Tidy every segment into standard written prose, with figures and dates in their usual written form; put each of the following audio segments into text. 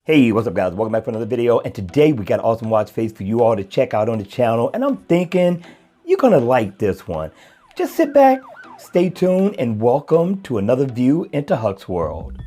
Hey, what's up guys? Welcome back for another video. And today we got an awesome watch face for you all to check out on the channel. And I'm thinking you're gonna like this one. Just sit back, stay tuned, and welcome to another view into Huck's world.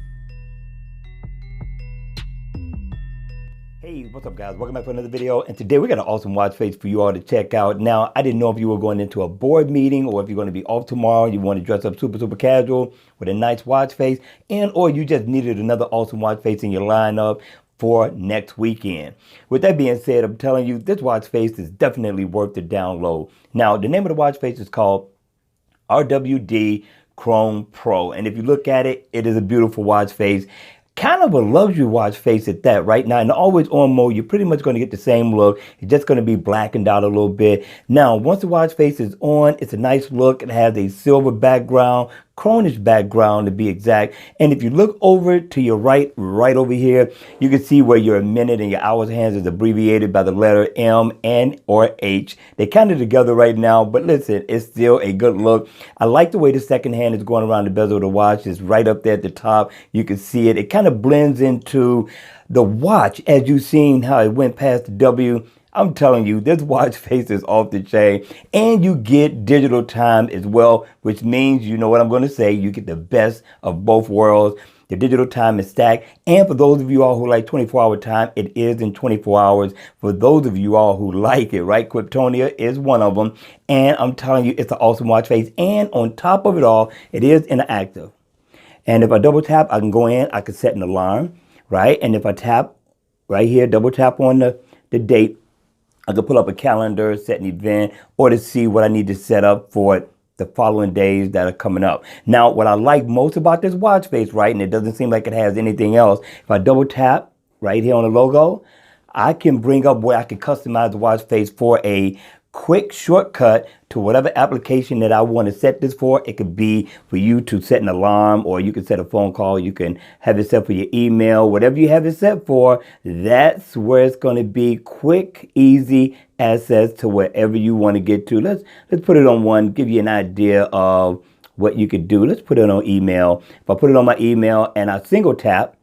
Hey, what's up guys? Welcome back for another video. And today we got an awesome watch face for you all to check out. Now, I didn't know if you were going into a board meeting or if you're going to be off tomorrow, you want to dress up super casual with a nice watch face, and or you just needed another awesome watch face in your lineup for next weekend. With that being said, I'm telling you, this watch face is definitely worth the download. Now, the name of the watch face is called RWD Chrome Pro. And if you look at it, it is a beautiful watch face. Kind of a luxury watch face at that. Right now in the always on mode, you're pretty much going to get the same look. It's just going to be blackened out a little bit. Now, once the watch face is on, it's a nice look. It has a silver background, chronish background to be exact. And if you look over to your right over here, you can see where your minute and your hours hands is abbreviated by the letter M and or H. They're kind of together right now, but listen, it's still a good look. I like the way the second hand is going around the bezel of the watch. It's right up there at the top. You can see it. It kind of blends into the watch as you've seen how it went past the W. I'm telling you, this watch face is off the chain, and you get digital time as well, which means, you know what I'm going to say, you get the best of both worlds. The digital time is stacked, and for those of you all who like 24-hour time, it is in 24 hours. For those of you all who like it, right? Kryptonia is one of them, and I'm telling you, it's an awesome watch face, and on top of it all, it is interactive. And if I double tap, I can go in, I can set an alarm, right? And if I tap right here, double tap on the date, I can pull up a calendar, set an event, or to see what I need to set up for the following days that are coming up. Now, what I like most about this watch face, right, and it doesn't seem like it has anything else, if I double tap right here on the logo, I can bring up where I can customize the watch face for a quick shortcut to whatever application that I want to set this for. It could be for you to set an alarm, or you can set a phone call. You can have it set for your email, whatever you have it set for. That's where it's going to be quick, easy access to wherever you want to get to. Let's put it on one, give you an idea of what you could do. Let's put it on email. If I put it on my email and I single tap,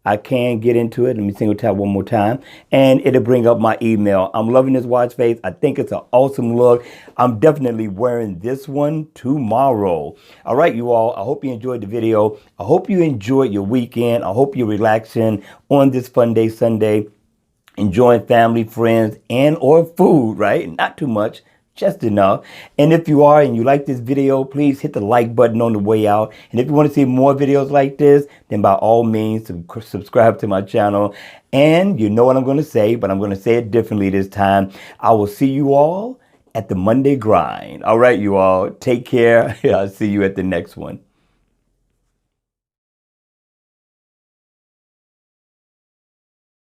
I can get into it. Let me single tap one more time and it'll bring up my email. I'm loving this watch face. I think it's an awesome look. I'm definitely wearing this one tomorrow. All right, you all, I hope you enjoyed the video. I hope you enjoyed your weekend. I hope you're relaxing on this fun day, Sunday, enjoying family, friends, and or food, right? Not too much, just enough. And if you are and you like this video, please hit the like button on the way out. And if you want to see more videos like this, then by all means, subscribe to my channel. And you know what I'm going to say, but I'm going to say it differently this time. I will see you all at the Monday grind. All right, you all, take care. I'll see you at the next one.